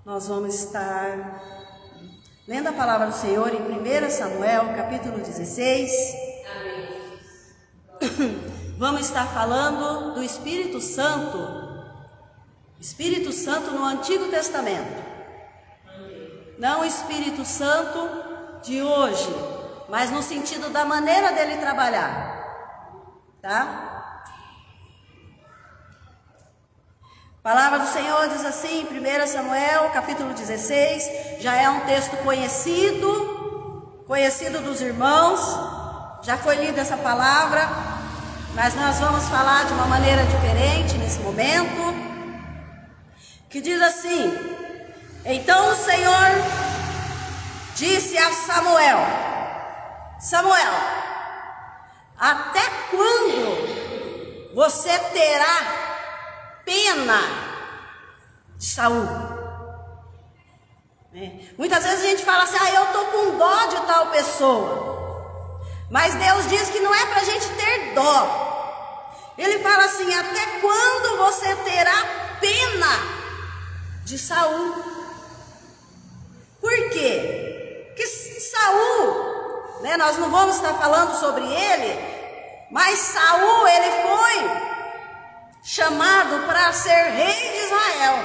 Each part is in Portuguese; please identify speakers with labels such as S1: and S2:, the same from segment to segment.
S1: Nós vamos estar lendo a palavra do Senhor em 1 Samuel, capítulo 16.
S2: Amém.
S1: Vamos estar falando do Espírito Santo no Antigo Testamento. Não o Espírito Santo de hoje, mas no sentido da maneira dele trabalhar, tá? A palavra do Senhor diz assim, 1 Samuel, capítulo 16, já é um texto conhecido dos irmãos, já foi lida essa palavra, mas nós vamos falar de uma maneira diferente nesse momento, que diz assim: então o Senhor disse a Samuel, até quando você terá pena de Saul? Muitas vezes a gente fala assim, eu estou com dó de tal pessoa, mas Deus diz que não é para a gente ter dó. Ele fala assim, até quando você terá pena de Saul? Por quê? Porque Saul, nós não vamos estar falando sobre ele, mas Saul, ele foi chamado para ser rei de Israel.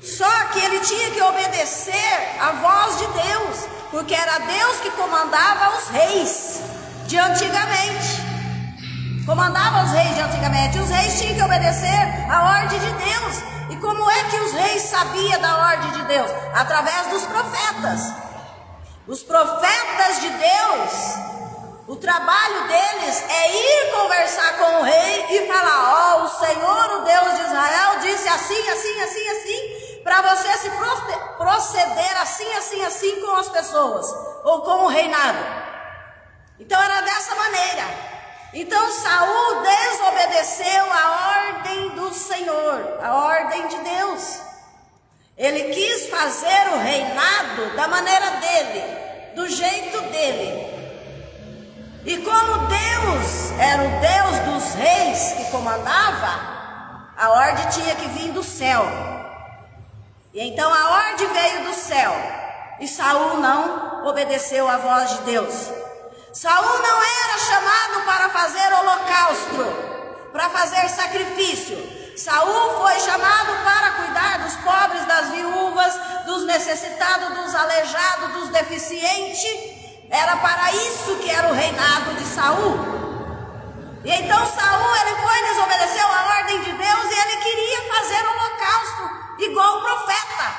S1: Só que ele tinha que obedecer à voz de Deus, porque era Deus que comandava os reis de antigamente. E os reis tinham que obedecer à ordem de Deus. E como é que os reis sabiam da ordem de Deus? Através dos profetas. Os profetas de Deus, o trabalho deles é ir conversar com o rei e falar, o Senhor, o Deus de Israel, disse assim, para você se proceder assim com as pessoas, ou com o reinado. Então era dessa maneira. Então Saul desobedeceu a ordem do Senhor, a ordem de Deus. Ele quis fazer o reinado da maneira dele, do jeito dele. E como Deus era o Deus dos reis que comandava, a ordem tinha que vir do céu. E então a ordem veio do céu. E Saul não obedeceu à voz de Deus. Saul não era chamado para fazer holocausto, para fazer sacrifício. Saul foi chamado para cuidar dos pobres, das viúvas, dos necessitados, dos aleijados, dos deficientes. Era para isso que era o reinado de Saul. E então Saul, ele foi, desobedeceu a ordem de Deus e ele queria fazer holocausto, igual o profeta.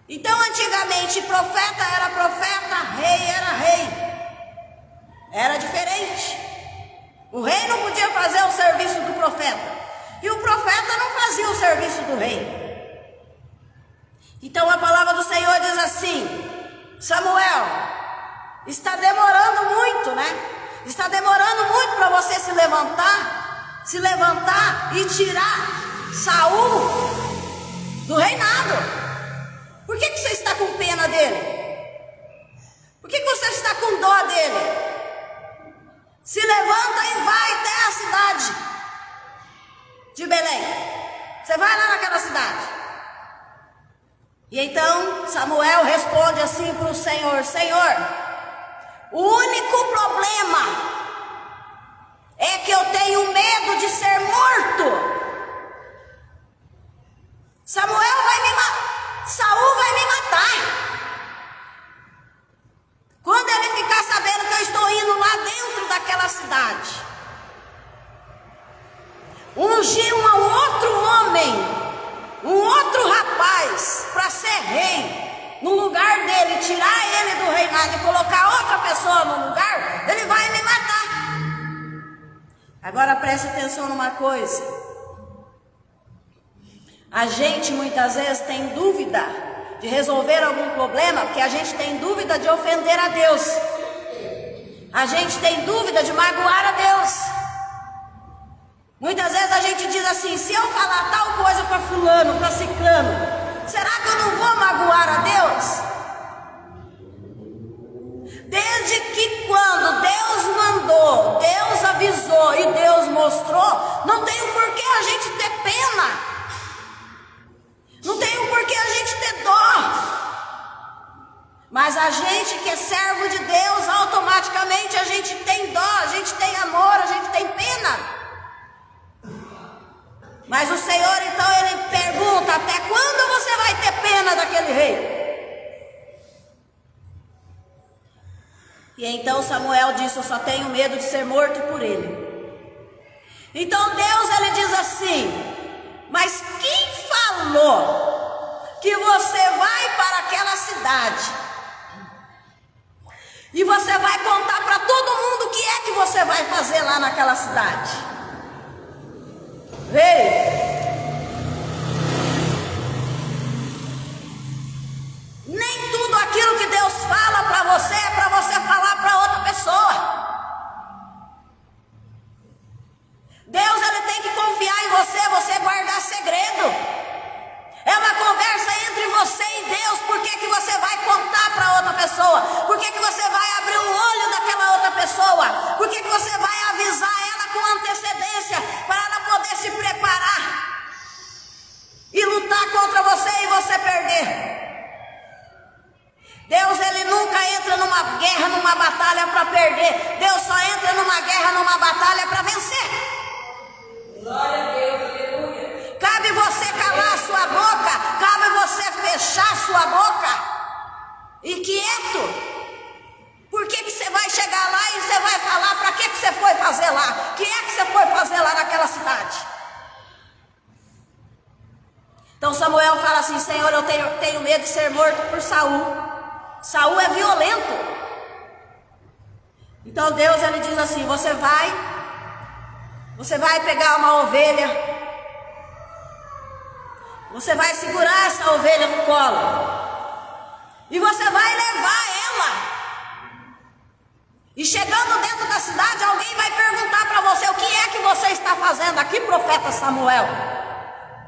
S1: Então antigamente profeta era profeta, rei era rei. Era diferente. O rei não podia fazer o serviço do profeta, e o profeta não fazia o serviço do rei. Então a palavra do Senhor diz assim: Samuel, está demorando muito, Está demorando muito para você se levantar e tirar Saul do reinado. Por que você está com pena dele? Por que você está com dó dele? Se levanta e vai até a cidade de Belém. Você vai lá naquela cidade. E então Samuel responde assim para o Senhor: Senhor, o único problema é que eu tenho medo de ser morto. Saul vai me matar. Quando ele ficar sabendo que eu estou indo lá dentro daquela cidade, ungir um outro homem, um outro rapaz para ser rei, no lugar dele, tirar ele do reinado e colocar outra pessoa no lugar, ele vai me matar. Agora preste atenção numa coisa. A gente muitas vezes tem dúvida de resolver algum problema, porque a gente tem dúvida de ofender a Deus. A gente tem dúvida de magoar a Deus. Muitas vezes a gente diz assim: se eu falar tal coisa para fulano, para ciclano, será que eu não vou magoar a Deus? Desde que quando Deus mandou, Deus avisou e Deus mostrou, não tem o porquê a gente ter pena. Não tem o porquê a gente que é servo de Deus, automaticamente a gente tem dó, a gente tem amor, a gente tem pena. Mas o Senhor então ele pergunta: até quando você vai ter pena daquele rei? E então Samuel disse: eu só tenho medo de ser morto por ele. Então Deus ele diz assim: mas quem falou que você vai para aquela cidade e você vai contar para todo mundo o que é que você vai fazer lá naquela cidade? Nem tudo aquilo que Deus fala para você é para você falar para outra pessoa. Deus ele tem que confiar em você guardar segredo. É uma conversa entre você e Deus. Por que você vai contar para outra pessoa? Por que você vai abrir o olho daquela outra pessoa? Por que você vai avisar ela com antecedência para ela poder se preparar e lutar contra você e você perder? Deus ele nunca entra numa guerra, numa batalha para perder. Deus só entra numa guerra, numa batalha para vencer.
S2: Glória a Deus, aleluia.
S1: Cabe você calar a sua boca, cabe você fechar a sua boca e quieto. Por que você vai chegar lá e você vai falar para que você foi fazer lá? O que é que você foi fazer lá naquela cidade? Então Samuel fala assim: Senhor, eu tenho medo de ser morto por Saul. Saul é violento. Então Deus ele diz assim: você vai pegar uma ovelha, você vai segurar essa ovelha no colo e você vai levar ela. E chegando dentro da cidade, alguém vai perguntar para você: o que é que você está fazendo aqui, profeta Samuel?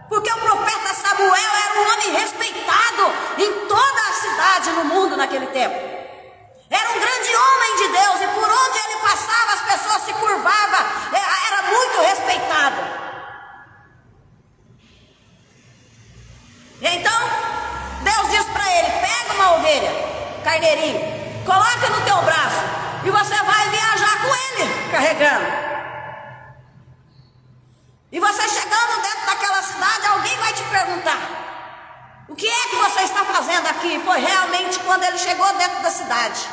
S1: Porque o profeta Samuel era um homem respeitado em toda a cidade, no mundo naquele tempo. Era um grande homem de Deus e por onde ele passava as pessoas se curvavam, era muito respeitado. Então Deus diz para ele: pega uma ovelha, carneirinho, coloca no teu braço e você vai viajar com ele carregando. E você chegando dentro daquela cidade, alguém vai te perguntar: o que é que você está fazendo aqui? Foi realmente quando ele chegou dentro da cidade.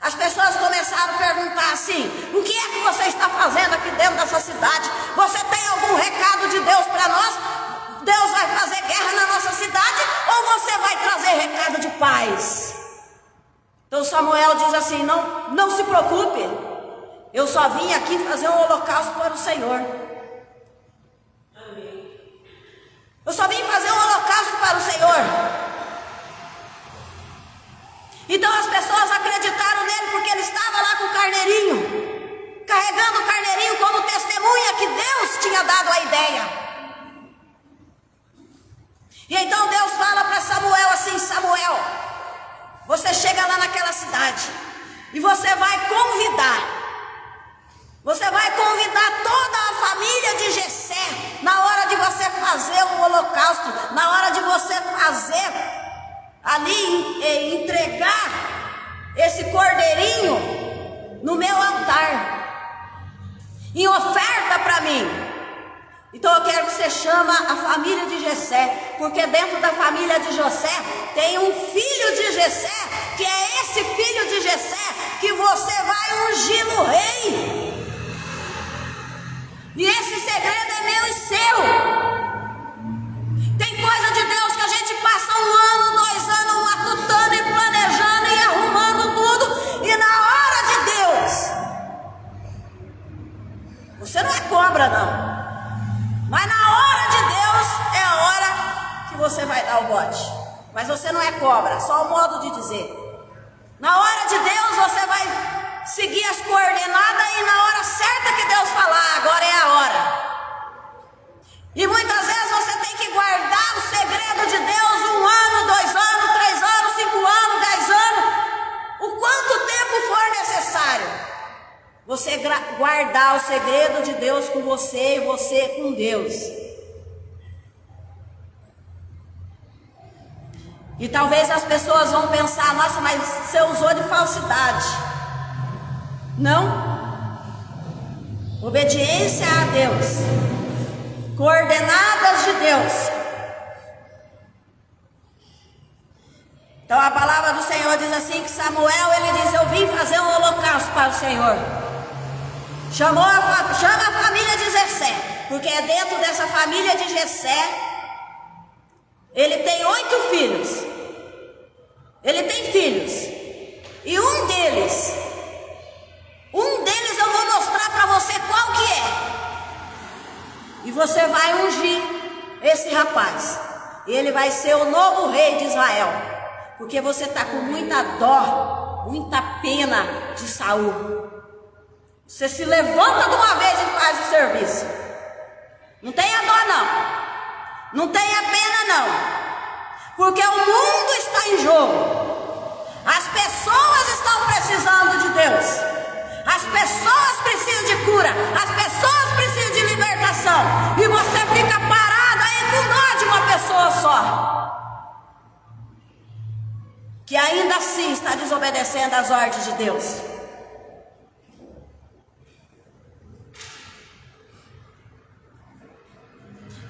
S1: As pessoas começaram a perguntar assim: o que é que você está fazendo aqui dentro dessa cidade? Você tem algum recado de Deus para nós? Deus vai fazer guerra na nossa cidade ou você vai trazer recado de paz? Então Samuel diz assim: não se preocupe, eu só vim aqui fazer um holocausto para o Senhor. Eu só vim fazer um holocausto para o Senhor. Então as pessoas acreditaram nele porque ele estava lá com o carneirinho, carregando o carneirinho como testemunha que Deus tinha dado a ideia. E então Deus fala para Samuel assim: Samuel, você chega lá naquela cidade e você vai convidar toda a família de Jessé na hora de você fazer um holocausto, na hora de você fazer ali, entregar esse cordeirinho no meu altar, em oferta para mim. Então eu quero que você chama a família de Jessé, porque dentro da família de Jessé tem um filho de Jessé, que é esse filho de Jessé que você vai ungir no rei. E esse segredo é meu e seu. Tem coisa de Deus que a gente passa 1 ano, 2 anos matutando e planejando e arrumando tudo, e na hora de Deus, você não é cobra não, mas na hora de Deus é a hora que você vai dar o bote. Mas você não é cobra, só o modo de dizer. Na hora de Deus você vai seguir as coordenadas e na hora certa que Deus falar, agora é a hora. E muitas vezes você tem que guardar o segredo de Deus 1 ano, 2 anos, 3 anos, 5 anos, 10 anos, o quanto tempo for necessário. Você guardar o segredo de Deus com você e você com Deus. E talvez as pessoas vão pensar: nossa, mas você usou de falsidade. Não. Obediência a Deus, coordenadas de Deus. Então a palavra do Senhor diz assim, que Samuel, ele diz: eu vim fazer um holocausto para o Senhor. Chama a família de Jessé, porque é dentro dessa família de Jessé. Ele tem 8 filhos. Ele tem filhos. E um deles eu vou mostrar para você qual que é. E você vai ungir esse rapaz. E ele vai ser o novo rei de Israel. Porque você está com muita dó, muita pena de Saul. Você se levanta de uma vez e faz o serviço. Não tenha dó não. Não tenha pena não. Porque o mundo está em jogo. As pessoas estão precisando de Deus. As pessoas precisam de cura. As pessoas precisam de libertação. E você fica parado aí com dó de uma pessoa só, que ainda assim está desobedecendo às ordens de Deus.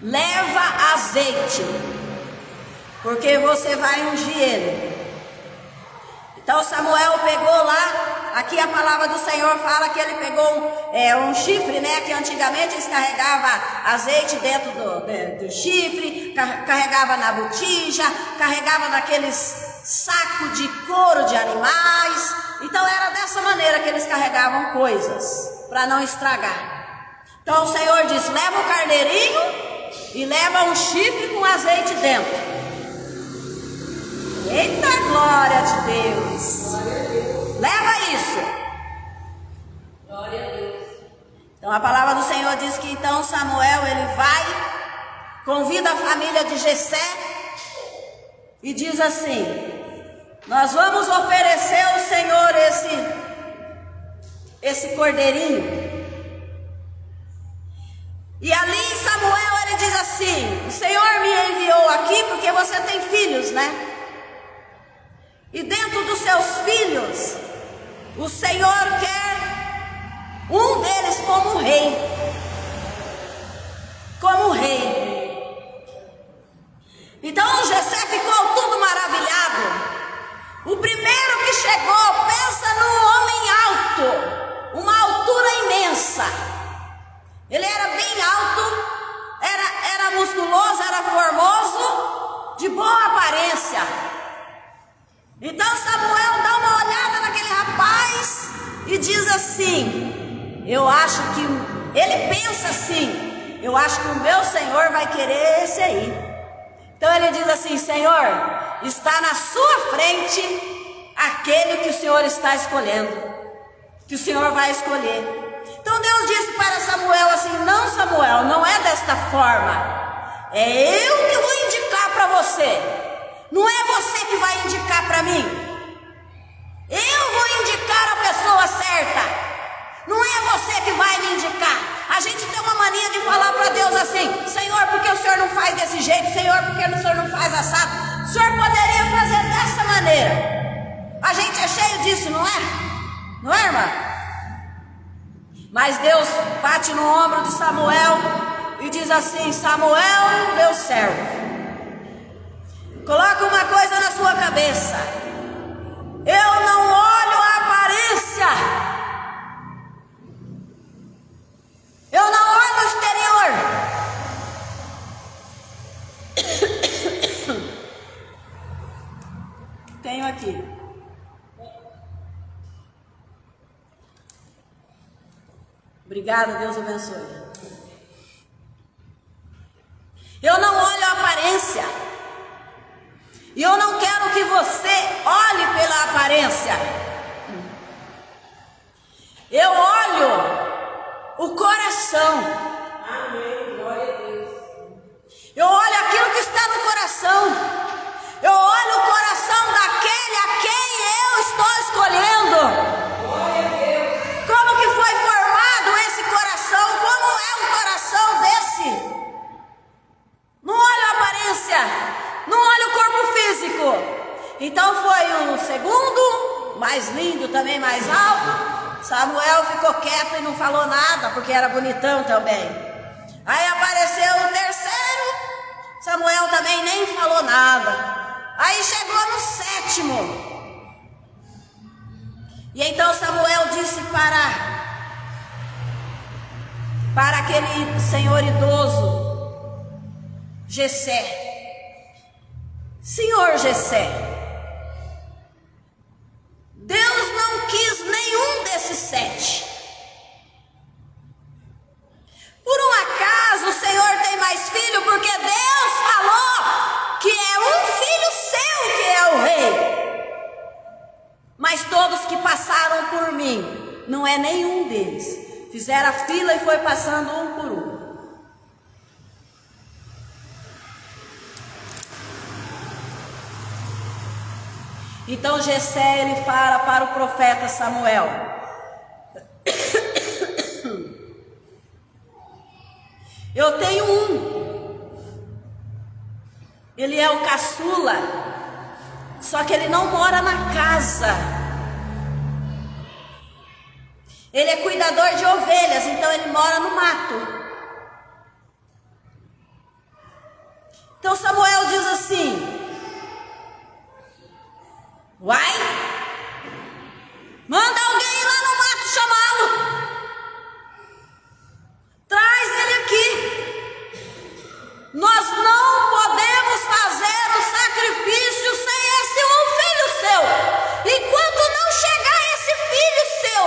S1: Leva azeite, porque você vai ungir ele. Então Samuel pegou lá, aqui a palavra do Senhor fala que ele pegou um chifre, né? Que antigamente eles carregavam azeite dentro do chifre, carregava na botija, carregava naqueles sacos de couro de animais. Então era dessa maneira que eles carregavam coisas, para não estragar. Então o Senhor diz: leva o carneirinho e leva um chifre com azeite dentro. Eita, glória de Deus! Leva isso.
S2: Glória a Deus.
S1: Então a palavra do Senhor diz que então Samuel, ele vai, convida a família de Jessé e diz assim: nós vamos oferecer ao Senhor esse cordeirinho. E ali Samuel, ele diz assim: o Senhor me enviou aqui porque você tem filhos, né? E dentro dos seus filhos, o Senhor quer um deles como rei. Como rei. Então Jessé ficou tudo maravilhado. O primeiro que chegou, pensa num homem alto, uma altura imensa. Ele era bem alto, era musculoso, era formoso, de boa aparência. Então Samuel dá uma olhada naquele rapaz e diz assim: eu acho que, ele pensa assim, eu acho que o meu Senhor vai querer esse aí. Então ele diz assim: Senhor, está na sua frente aquele que o Senhor está escolhendo, que o Senhor vai escolher. Então Deus disse para Samuel assim: não, Samuel, não é desta forma, é eu que vou indicar para você. Não é você que vai indicar para mim. Eu vou indicar a pessoa certa. Não é você que vai me indicar. A gente tem uma mania de falar para Deus assim: Senhor, por que o Senhor não faz desse jeito? Senhor, por que o Senhor não faz assado? O Senhor poderia fazer dessa maneira. A gente é cheio disso, não é? Não é, irmã? Mas Deus bate no ombro de Samuel e diz assim: Samuel, meu servo, coloca uma coisa na sua cabeça: eu não olho a aparência, eu não olho o exterior. Tenho aqui. Obrigada, Deus abençoe. Eu não olho a aparência. E eu não quero que você olhe pela aparência. Eu olho o coração.
S2: Amém. Glória a Deus.
S1: Eu olho aquilo que está no coração. Eu olho o coração daquele a quem eu estou escolhendo.
S2: Glória a Deus.
S1: Como que foi formado esse coração? Como é o coração desse? Não olho a aparência. Não olha o corpo físico. físico. Então foi o segundo, mais lindo, também mais alto. Samuel ficou quieto e não falou nada, porque era bonitão também. Aí apareceu o terceiro, Samuel também nem falou nada. Aí chegou no sétimo. E então Samuel disse para aquele senhor idoso, Jessé: Senhor Jessé, Deus não quis nenhum desses 7. Por um acaso o Senhor tem mais filho, porque Deus falou que é um filho seu que é o rei. Mas todos que passaram por mim, não é nenhum deles. Fizeram a fila e foi passando um por um. Então Jessé, ele fala para o profeta Samuel: eu tenho ele é o caçula, só que ele não mora na casa, ele é cuidador de ovelhas, então ele mora no mato. Então Samuel diz assim: Uai, manda alguém ir lá no mato chamá-lo. Traz ele aqui. Nós não podemos fazer o sacrifício sem esse um filho seu. Enquanto não chegar esse filho seu,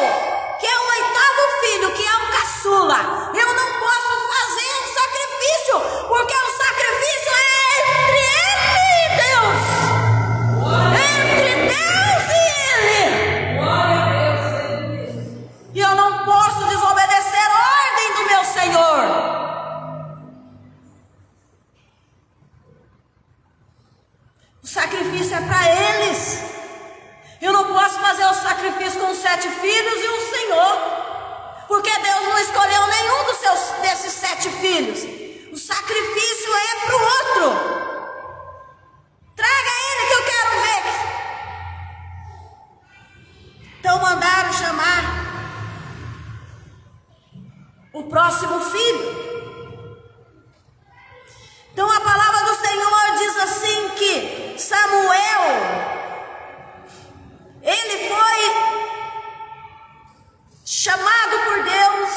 S1: que é o 8º filho, que é o caçula, eu não posso fazer um sacrifício, porque o sacrifício é entre ele e Deus. E eu não posso desobedecer a ordem do meu Senhor. O sacrifício é para eles. Eu não posso fazer o sacrifício com 7 filhos e um Senhor, porque Deus não escolheu nenhum desses 7 filhos. O sacrifício é para o outro. Traga ele que eu quero ver. Então mandaram chamar o próximo filho. Então a palavra do Senhor diz assim que Samuel, ele foi chamado por Deus,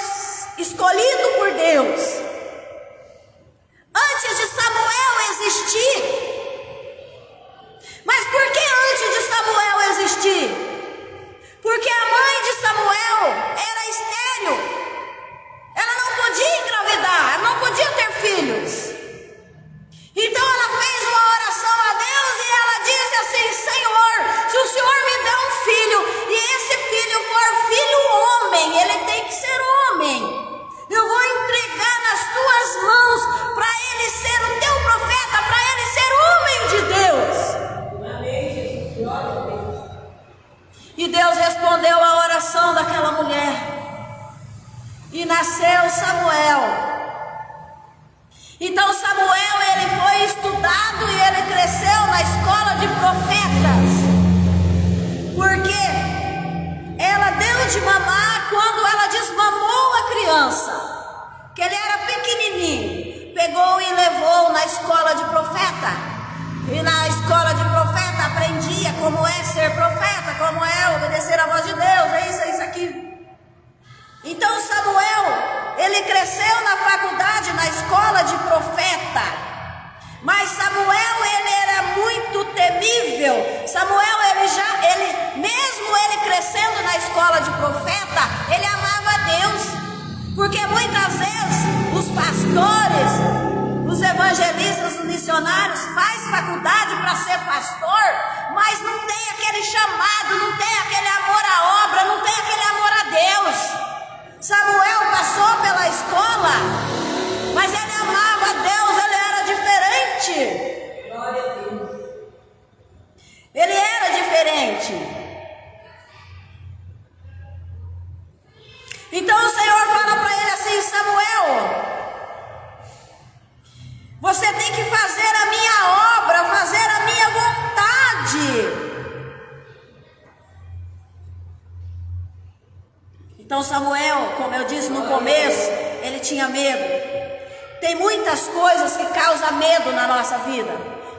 S1: escolhido por Deus, antes de Samuel existir. Mas por que antes de Samuel existir? Porque a mãe de Samuel era estéril. Ela não podia engravidar, ela não podia ter filhos. Então ela fez uma oração a Deus e ela disse assim: Senhor, se o Senhor me der um filho e esse filho for filho homem, ele tem que ser homem, eu vou entregar nas tuas mãos para ele ser o teu profeta, para ele ser homem de Deus. E Deus respondeu a oração daquela mulher. E nasceu Samuel. Então Samuel, ele foi estudado e ele cresceu na escola de profetas. Porque ela deu de mamar quando ela desmamou a criança. Que ele era pequenininho. Pegou e levou na escola de profeta. E na escola de profeta aprendia como é ser profeta, como é obedecer a voz de Deus, é isso aqui. Então Samuel, ele cresceu na faculdade, na escola de profeta. Mas Samuel, ele era muito temível. Samuel, mesmo ele crescendo na escola de profeta, ele amava a Deus. Porque muitas vezes os pastores, os evangelistas, os missionários fazem faculdade para ser pastor, mas não tem aquele chamado, não tem aquele amor à obra, não tem aquele amor a Deus. Samuel passou pela escola, mas ele amava a Deus, ele era diferente.
S2: Glória a Deus.
S1: Ele era diferente. Então o Senhor fala para ele assim: Samuel, você tem que fazer a minha obra, fazer a minha vontade. Então Samuel, como eu disse no começo, ele tinha medo. Tem muitas coisas que causam medo na nossa vida.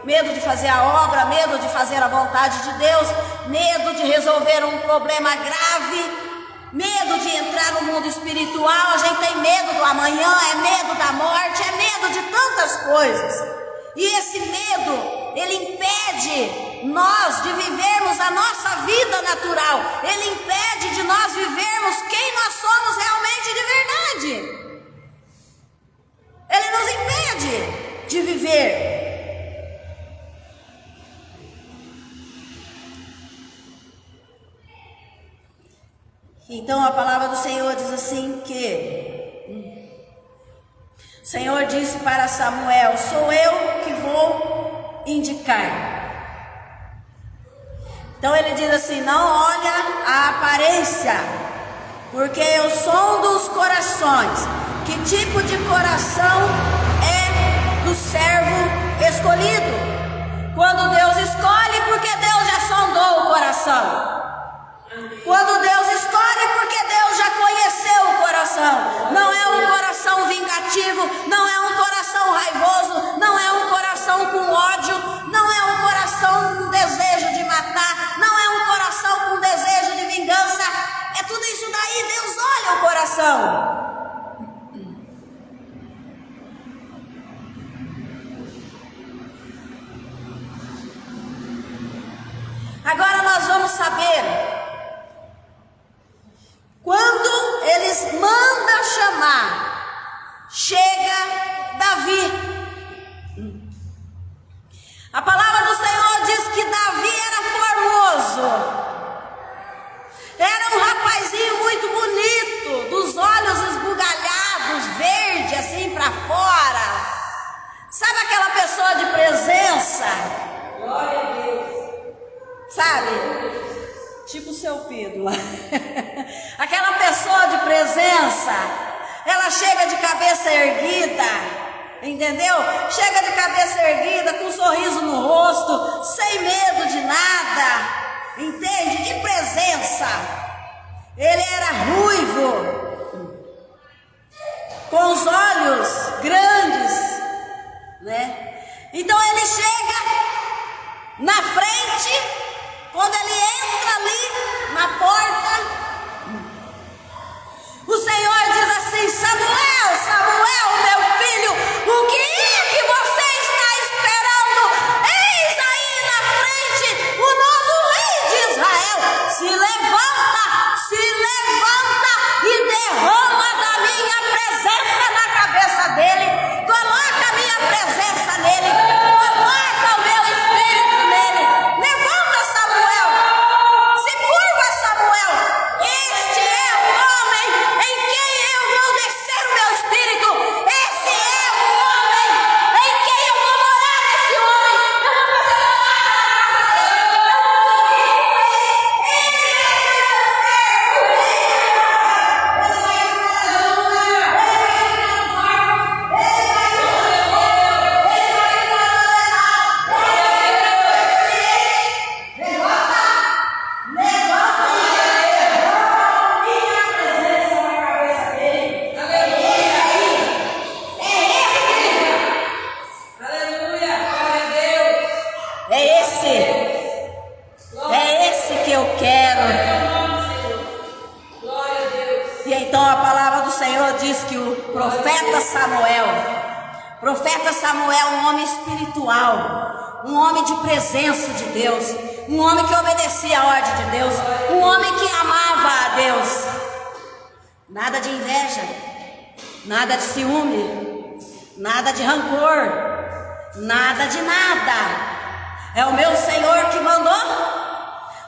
S1: Medo de fazer a obra, medo de fazer a vontade de Deus, medo de resolver um problema grave, medo de entrar no mundo espiritual. A gente tem medo do amanhã, é medo da morte, é medo de tantas coisas. E esse medo, ele impede nós de vivermos a nossa vida natural. Ele impede de nós vivermos quem nós somos realmente de verdade. Ele nos impede de viver. Então a palavra do Senhor diz assim que o Senhor disse para Samuel: sou eu que vou indicar. Então ele diz assim: não olha a aparência, porque eu sondo os corações. Que tipo de coração é do servo escolhido? Quando Deus escolhe, porque Deus já sondou o coração. Quando Deus escolhe, porque Deus já conheceu o coração. Não é um coração vingativo, não é um coração raivoso, não é um coração com ódio, não é um coração com desejo de matar, não é um coração com desejo de vingança. É tudo isso daí, Deus olha o coração. Agora nós vamos saber. Quando eles mandam chamar, chega Davi. A palavra do Senhor diz que Davi era formoso. Era um rapazinho muito bonito, dos olhos esbugalhados, verde assim para fora. Sabe aquela pessoa de presença?
S2: Glória a Deus.
S1: Sabe? Tipo o seu Pedro lá. Aquela pessoa de presença, ela chega de cabeça erguida, entendeu? Chega de cabeça erguida, com um sorriso no rosto, sem medo de nada, entende? De presença. Ele era ruivo, com os olhos grandes, né? Então ele chega na frente. Quando ele entra ali na porta, o Senhor diz assim: Samuel, Samuel, meu filho, o que é que você está esperando? Eis aí na frente o novo rei de Israel. Se levanta e derrama da minha presença na cabeça dele. Coloca a minha presença nele. Coloca o meu espírito nele. Levanta, Samuel. Se curva, Samuel. Este é o homem em quem eu vou descer o meu espírito. Esse é o homem em quem eu vou morar. Esse homem. É esse que eu quero. E então a palavra do Senhor diz que o profeta Samuel, um homem espiritual, um homem de presença de Deus, um homem que obedecia a ordem de Deus, um homem que amava a Deus. Nada de inveja, nada de ciúme, nada de rancor, nada de nada. É o meu Senhor que mandou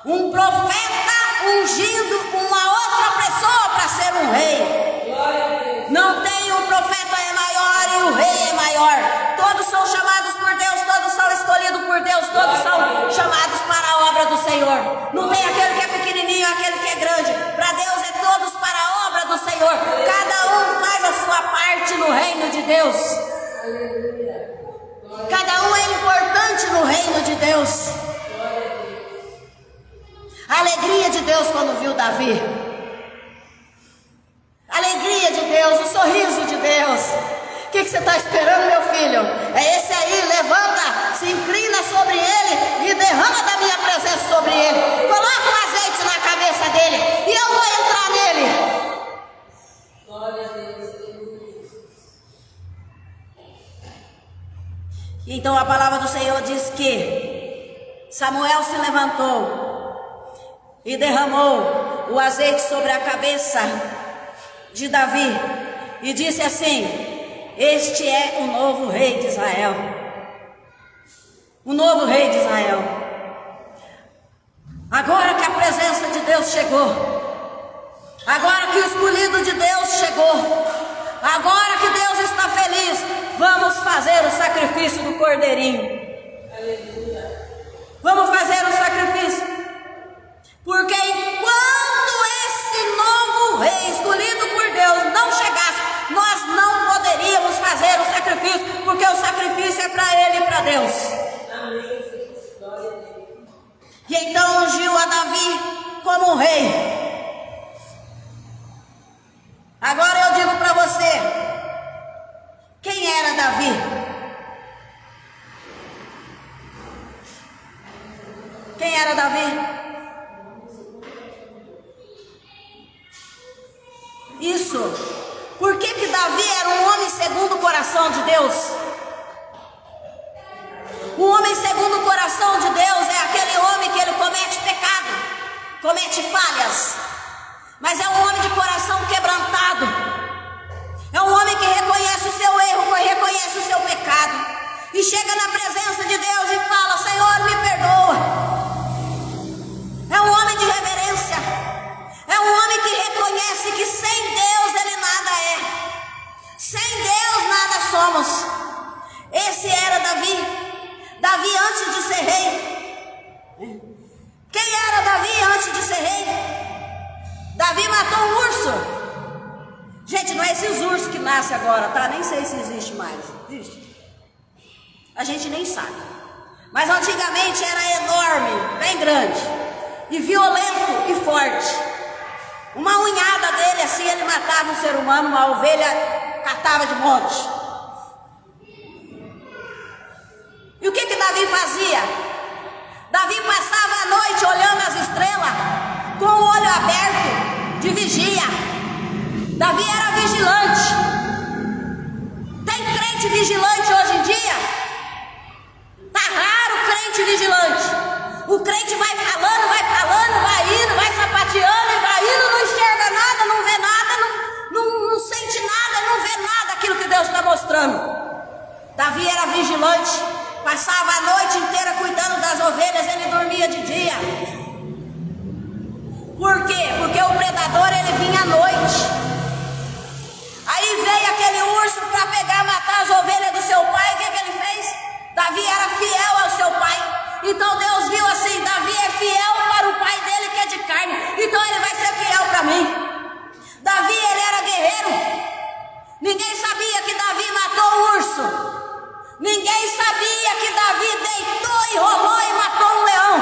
S1: um profeta ungindo uma outra pessoa para ser um rei. Não tem um profeta é maior e o rei é maior. Todos são chamados por Deus, todos são escolhidos por Deus, todos são chamados para a obra do Senhor. Não tem aquele que é pequenininho, aquele que é grande. Para Deus é todos para a obra do Senhor. Cada um faz a sua parte no reino de Deus. Cada um é importante no reino de Deus. A alegria de Deus quando viu Davi. a palavra do Senhor diz que Samuel se levantou e derramou o azeite sobre a cabeça de Davi e disse assim: este é o novo rei de Israel. O novo rei de Israel. Agora que a presença de Deus chegou, agora que o escolhido de Deus chegou, agora que Deus está feliz, vamos fazer o sacrifício do cordeirinho.
S2: Aleluia.
S1: Vamos fazer o sacrifício. Porque enquanto esse novo rei escolhido por Deus não chegasse, nós não poderíamos fazer o sacrifício, porque o sacrifício é para ele e para Deus.
S2: Amém, Jesus. Glória a Deus.
S1: E então ungiu a Davi como rei. Agora eu digo para você, quem era Davi? Quem era Davi? Isso. Por que Davi era um homem segundo o coração de Deus? O homem segundo o coração de Deus é aquele homem que ele comete pecado, comete falhas, mas é um homem de coração quebrantado. É um homem que reconhece o seu erro, que reconhece o seu pecado e chega na presença de Deus e fala: Senhor, me perdoa. É um homem de reverência. É um homem que reconhece que sem Deus ele nada é. Sem Deus nada somos. Esse era Davi. Davi antes de ser rei. Quem era Davi antes de ser rei? Davi matou um urso. Gente, não é esses ursos que nascem agora, tá? Nem sei se existe mais. Existe? A gente nem sabe. Mas antigamente era enorme, bem grande, e violento e forte. Uma unhada dele assim, ele matava um ser humano, uma ovelha catava de monte. E o que Davi fazia? Davi passava a noite olhando as estrelas, com o olho aberto, de vigia. Davi era vigilante. Tem crente vigilante hoje em dia? Tá raro crente vigilante. O crente vai falando, vai indo, vai sapateando e vai indo, não enxerga nada, não vê nada, não sente nada, não vê nada aquilo que Deus está mostrando. Davi era vigilante, passava a noite inteira cuidando das ovelhas, ele dormia de dia. Por quê? Porque o predador ele vinha à noite. Aí veio aquele urso para pegar, matar as ovelhas do seu pai. O que ele fez? Davi era fiel ao seu pai. Então Deus viu assim: Davi é fiel para o pai dele que é de carne, então ele vai ser fiel para mim. Davi ele era guerreiro. Ninguém sabia que Davi matou o urso. Ninguém sabia que Davi deitou e rolou e matou um leão.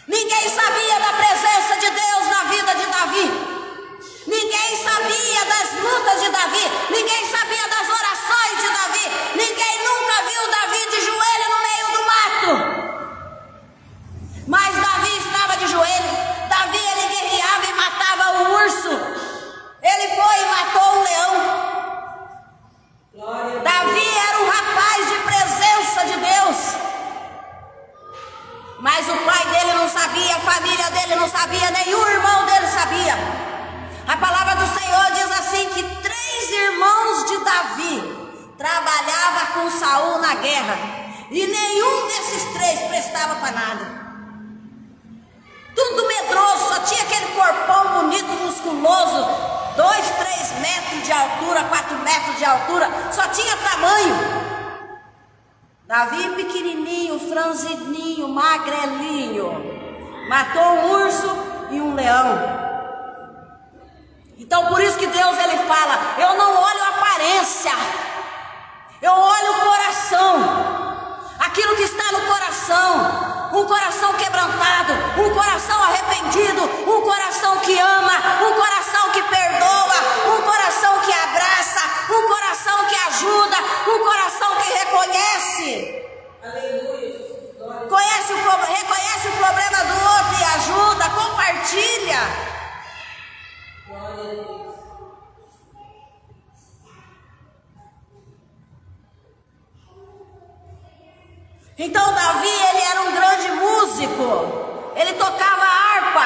S1: Ninguém sabia da presença de Deus na vida de Davi. Ninguém sabia das lutas de Davi. Ninguém sabia das orações de Davi. Ninguém nunca viu Davi de joelho no meio do mato. Mas Davi estava de joelho. Davi ele guerreava e matava o urso. Ele foi e matou um leão. Davi era um rapaz de presença de Deus. Mas o pai dele não sabia, a família dele não sabia, nenhum irmão dele sabia. A palavra do Senhor diz assim que 3 irmãos de Davi trabalhavam com Saul na guerra. E nenhum desses 3 prestava para nada. Tudo medroso, só tinha aquele corpão bonito, musculoso, 2, 3 metros de altura, 4 metros de altura, só tinha tamanho. Davi pequenininho, franzidinho, magrelinho, matou um urso e um leão. Então por isso que Deus ele fala: eu não olho a aparência, eu olho o coração, aquilo que está no coração. Um coração quebrantado, um coração arrependido, um coração que ama, um coração que perdoa, um coração que abraça, um coração que ajuda, um coração que reconhece.
S2: Aleluia.
S1: Reconhece o problema do outro e ajuda, compartilha.
S2: Glória a Deus.
S1: Então Davi, ele era um grande músico, ele tocava harpa,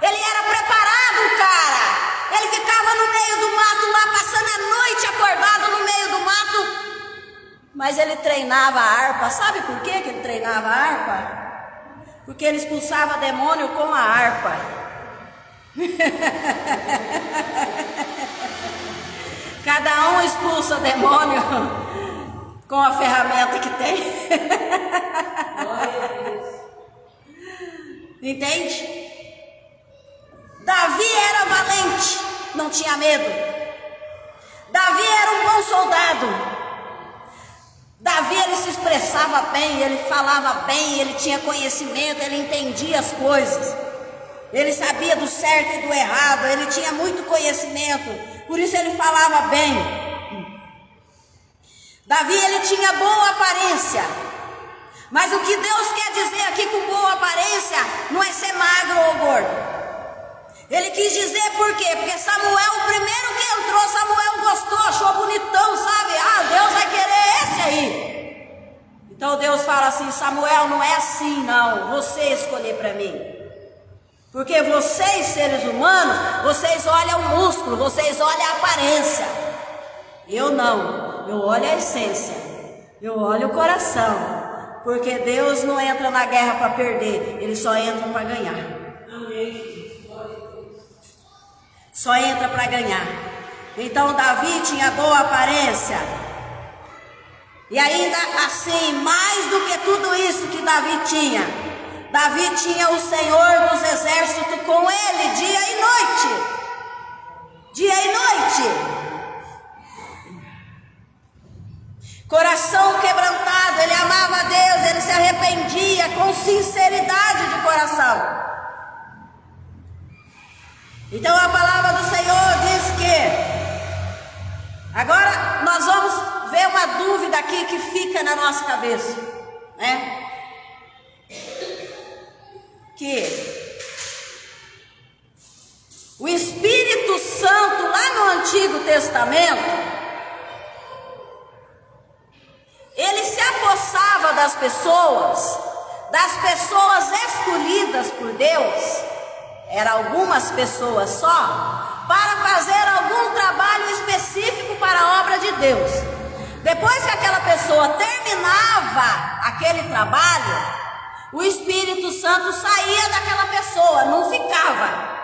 S1: ele era preparado, cara. Ele ficava no meio do mato lá, passando a noite acordado no meio do mato, mas ele treinava a harpa. Sabe por que ele treinava a harpa? Porque ele expulsava demônio com a harpa. Cada um expulsa demônio com a ferramenta que tem. Entende? Davi era valente, não tinha medo. Davi era um bom soldado. Davi, ele se expressava bem, ele falava bem, ele tinha conhecimento, ele entendia as coisas. Ele sabia do certo e do errado, ele tinha muito conhecimento, por isso ele falava bem. Davi, ele tinha boa aparência, mas o que Deus quer dizer aqui com boa aparência não é ser magro ou gordo. Ele quis dizer por quê? Porque Samuel, o primeiro que entrou, Samuel gostou, achou bonitão, sabe? Ah, Deus vai querer esse aí. Então Deus fala assim: Samuel, não é assim não, você escolher para mim. Porque vocês, seres humanos, vocês olham o músculo, vocês olham a aparência. Eu não, eu olho a essência, eu olho o coração. Porque Deus não entra na guerra para perder, Ele só entra para ganhar.
S2: Amém.
S1: Só entra para ganhar. Então Davi tinha boa aparência. E ainda assim, mais do que tudo isso que Davi tinha o Senhor dos exércitos com ele dia e noite. Dia e noite. Coração quebrantado, ele amava a Deus, ele se arrependia com sinceridade de coração. Então a palavra do Senhor diz que, agora nós vamos ver uma dúvida aqui que fica na nossa cabeça, né? Que o Espírito Santo lá no Antigo Testamento, ele se apossava das pessoas escolhidas por Deus. Eram algumas pessoas só, para fazer algum trabalho específico para a obra de Deus. Depois que aquela pessoa terminava aquele trabalho, o Espírito Santo saía daquela pessoa, não ficava.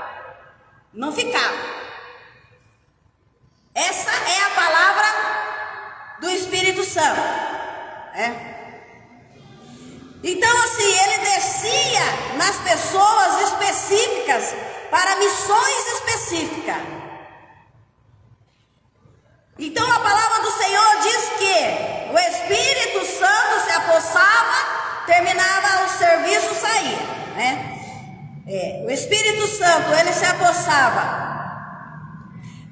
S1: Essa é a palavra do Espírito Santo, né? Então assim, ele descia nas pessoas específicas, para missões específicas. Então a palavra do Senhor diz que o Espírito Santo se apossava, terminava o serviço, saía, né? O Espírito Santo, ele se apossava.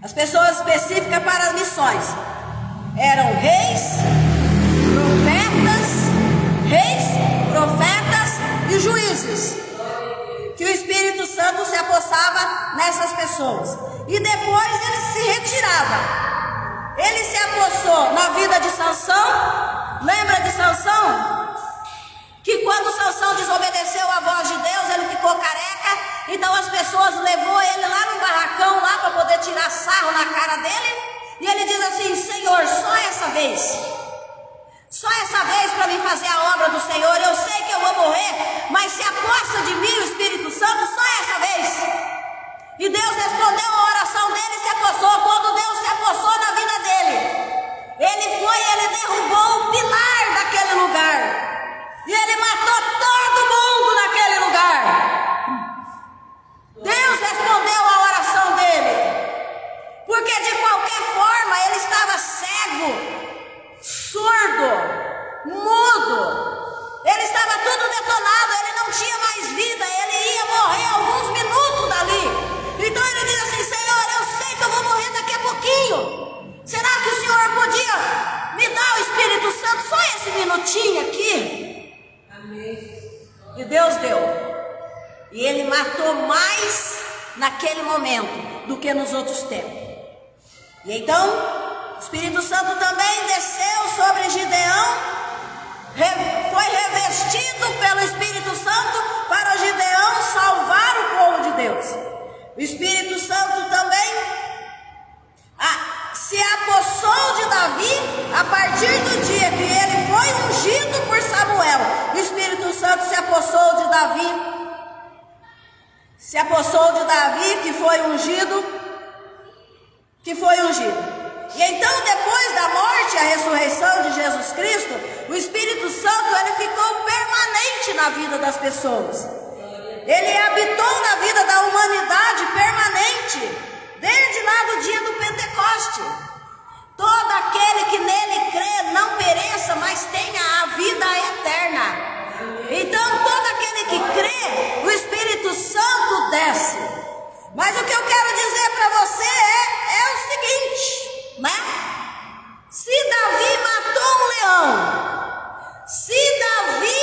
S1: As pessoas específicas para as missões eram profetas e juízes, que o Espírito Santo se apossava nessas pessoas, e depois ele se retirava. Ele se apossou na vida de Sansão. Lembra de Sansão? Que quando Sansão desobedeceu a voz de Deus, ele ficou careca. Então as pessoas levou ele lá no barracão, lá para poder tirar sarro na cara dele. E ele diz assim: Senhor, só essa vez para mim fazer a obra do Senhor. Eu sei que eu vou morrer, mas se aposta de mim o Espírito Santo só essa vez. E Deus respondeu a oração dele e se apossou. Quando Deus se apossou na vida dele, ele derrubou o pilar daquele lugar, e ele matou todo mundo naquele lugar. Deus respondeu a oração dele, porque de qualquer forma ele estava cego, surdo, mudo, ele estava tudo detonado, ele não tinha mais vida, ele ia morrer alguns minutos dali. Então ele diz assim: Senhor, eu sei que eu vou morrer daqui a pouquinho, será que o Senhor podia me dar o Espírito Santo só esse minutinho aqui?
S2: Amém.
S1: E Deus deu, e ele matou mais naquele momento do que nos outros tempos. E então o Espírito Santo também desceu sobre Gideão, Davi, se apossou de Davi, que foi ungido. E então, depois da morte e a ressurreição de Jesus Cristo, o Espírito Santo, ele ficou permanente na vida das pessoas. Ele habitou na vida da humanidade permanente, desde lá do dia do Pentecoste. Todo aquele que nele crê não pereça, mas tenha a vida eterna. Então, todo aquele que crê, o Espírito Santo desce. Mas o que eu quero dizer para você é o seguinte, né? Se Davi matou um leão, se Davi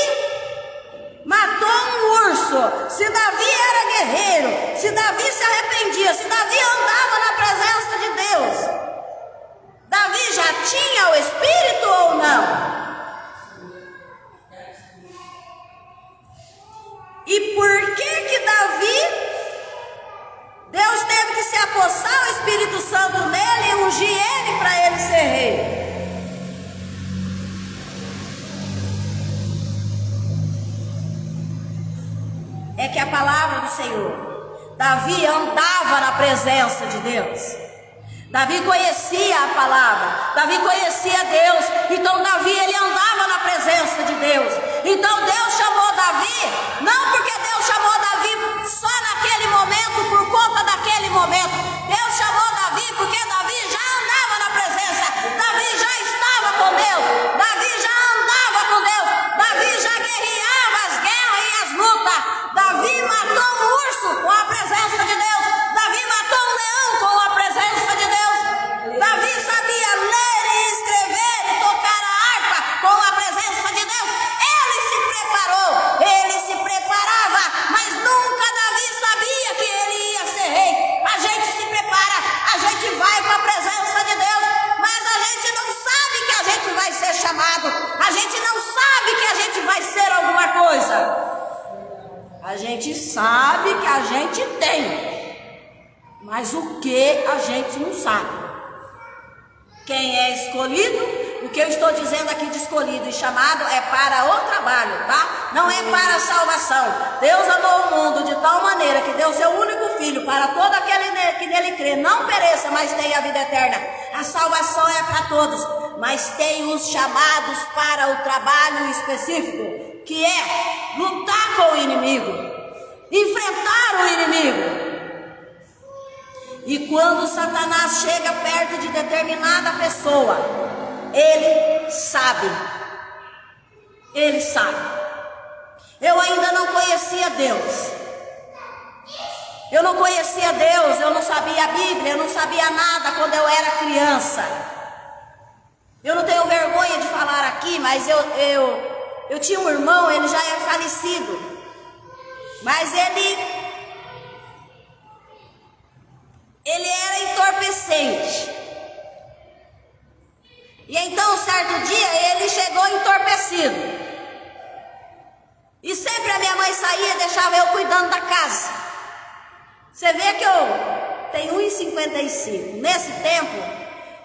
S1: matou um urso, se Davi era guerreiro, se Davi se arrependia, se Davi andava na presença de Deus, Davi já tinha o Espírito ou não? E por que Davi, Deus teve que se apossar o Espírito Santo nele e ungir ele para ele ser rei? É que a palavra do Senhor, Davi andava na presença de Deus. Davi conhecia a palavra, Davi conhecia Deus, então Davi ele andava na presença de Deus. Então Deus chamou Davi, não porque Deus chamou Davi só naquele momento, por conta daquele momento. Deus chamou Davi porque Davi já andava na presença, Davi já estava com Deus, Davi já andava com Deus, Davi já guerreava as guerras e as lutas. Davi matou um urso com a presença de Deus, Davi matou um leão com a presença de Deus. Davi sabia ler e escrever e tocar a harpa com a presença de Deus. Ele se preparou, ele se preparava, mas nunca Davi sabia que ele ia ser rei. A gente se prepara, a gente vai para a presença de Deus, mas a gente não sabe que a gente vai ser chamado, a gente não sabe que a gente vai ser alguma coisa. A gente sabe que a gente tem, mas o que a gente não sabe. Quem é escolhido, o que eu estou dizendo aqui de escolhido e chamado é para o trabalho, tá? Não é para a salvação. Deus amou o mundo de tal maneira que deu seu único filho para todo aquele que nele crê, não pereça, mas tenha a vida eterna. A salvação é para todos, mas tem os chamados para o trabalho específico, que é lutar com o inimigo, enfrentar o inimigo. E quando Satanás chega perto de determinada pessoa, ele sabe. Eu ainda não conhecia Deus. Eu não conhecia Deus, eu não sabia a Bíblia, eu não sabia nada quando eu era criança. Eu não tenho vergonha de falar aqui, mas eu tinha um irmão, ele já é falecido. Mas ele era entorpecente. E então, certo dia, ele chegou entorpecido. E sempre a minha mãe saía e deixava eu cuidando da casa. Você vê que eu tenho 1,55. Nesse tempo,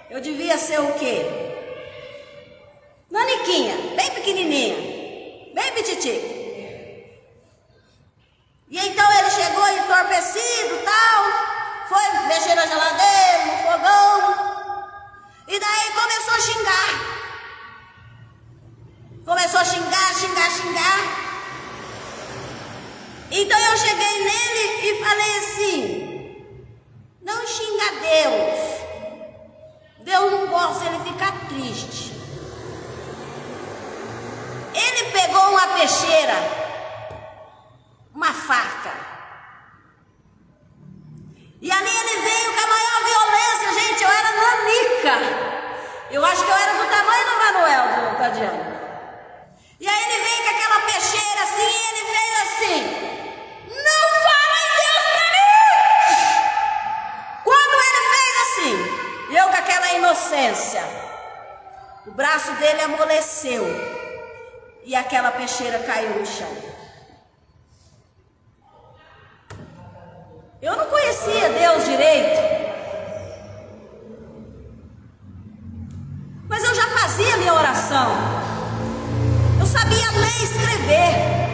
S1: eu devia ser o quê? Naniquinha, bem pequenininha, bem petitica. E então ele chegou entorpecido e tal. Foi mexer na geladeira, no fogão. E daí começou a xingar. Começou a xingar. Então eu cheguei nele e falei assim: não xinga Deus. Deus não gosta, ele fica triste. Ele pegou uma peixeira, uma faca. E ali ele veio com a maior violência, gente. Eu era nanica. Eu acho que eu era do tamanho do Manuel, do Tadiano. E aí ele veio com aquela peixeira assim, e ele veio assim: não fala em Deus pra mim! Quando ele fez assim, eu com aquela inocência, o braço dele amoleceu e aquela peixeira caiu no chão. Eu não conhecia Deus direito, mas eu já fazia minha oração. Eu sabia ler e escrever.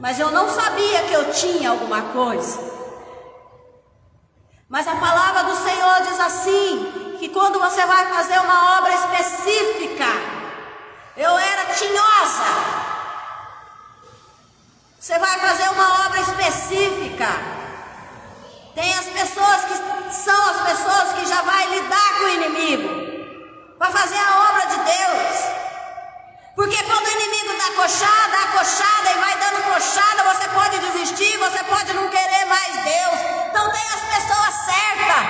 S1: mas eu não sabia que eu tinha alguma coisa. Mas a palavra do Senhor diz assim, que quando você vai fazer uma obra específica, eu era tinhosa. Você vai fazer uma obra específica. Tem as pessoas que são as pessoas que já vai lidar com o inimigo para fazer a obra de Deus. Porque quando o inimigo dá coxada e vai dando coxada, você pode desistir, você pode não querer mais Deus. Então tem as pessoas certas.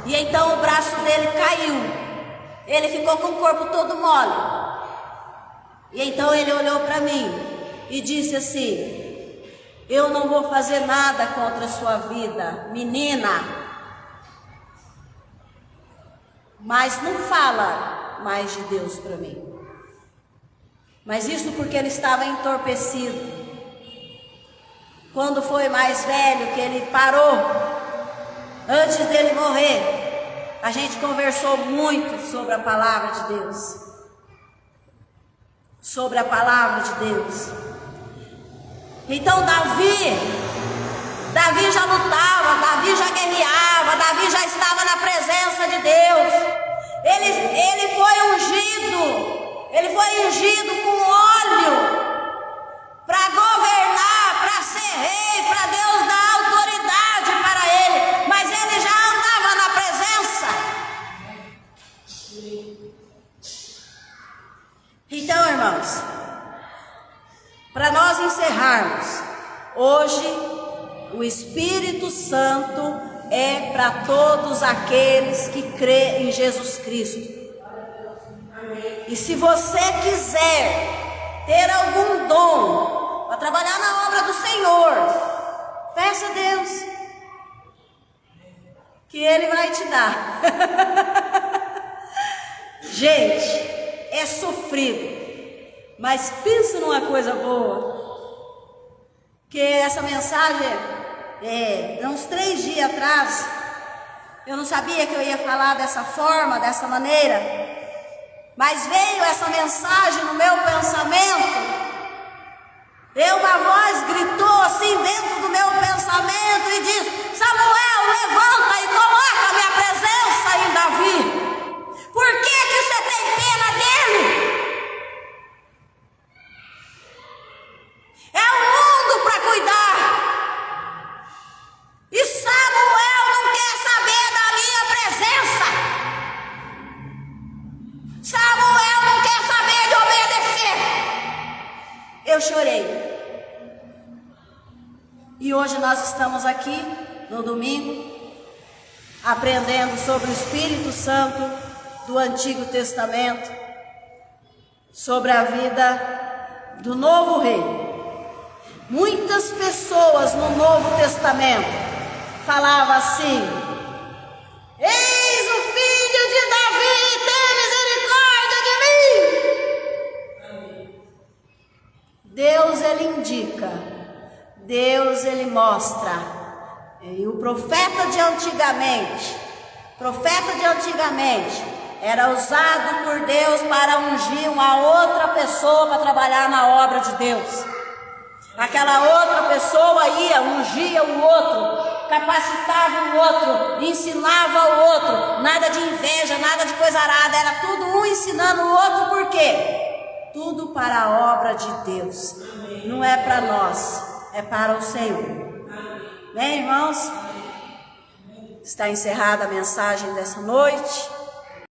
S1: E então o braço dele caiu. Ele ficou com o corpo todo mole. E então ele olhou para mim e disse assim: eu não vou fazer nada contra a sua vida, menina. Mas não fala mais de Deus para mim. Mas isso porque ele estava entorpecido. Quando foi mais velho, que ele parou, antes dele morrer, a gente conversou muito sobre a palavra de Deus. Sobre a palavra de Deus. Então Davi já lutava, Davi já guerreava, Davi já estava na presença de Deus. Ele foi ungido com óleo para governar, para ser rei, para Deus dar autoridade para ele. Mas ele já andava na presença. Então, irmãos, para nós encerrarmos, hoje o Espírito Santo é para todos aqueles que crêem em Jesus Cristo. E se você quiser ter algum dom para trabalhar na obra do Senhor, peça a Deus, que Ele vai te dar. Gente, é sofrido, mas pensa numa coisa boa. Que essa mensagem, uns 3 dias atrás, eu não sabia que eu ia falar dessa forma, dessa maneira, mas veio essa mensagem no meu pensamento, uma voz gritou assim dentro do meu pensamento e disse: Samuel, levanta e coloca a minha presença em Davi. Por que você tem pena dele? É o mundo para cuidar. E Samuel não quer saber da minha presença. Samuel não quer saber de obedecer. Eu chorei. E hoje nós estamos aqui no domingo aprendendo sobre o Espírito Santo do Antigo Testamento, sobre a vida do novo rei. Muitas pessoas no Novo Testamento falavam assim: eis o filho de Davi, tem misericórdia de mim. Deus ele indica, Deus ele mostra. E o profeta de antigamente era usado por Deus para ungir uma outra pessoa para trabalhar na obra de Deus. Aquela outra pessoa ia, ungia o outro, capacitava o outro, ensinava o outro. Nada de inveja, nada de coisa arada, era tudo um ensinando o outro. Por quê? Tudo para a obra de Deus. Amém. Não é para nós, é para o Senhor. Amém, irmãos? Está encerrada a mensagem dessa noite.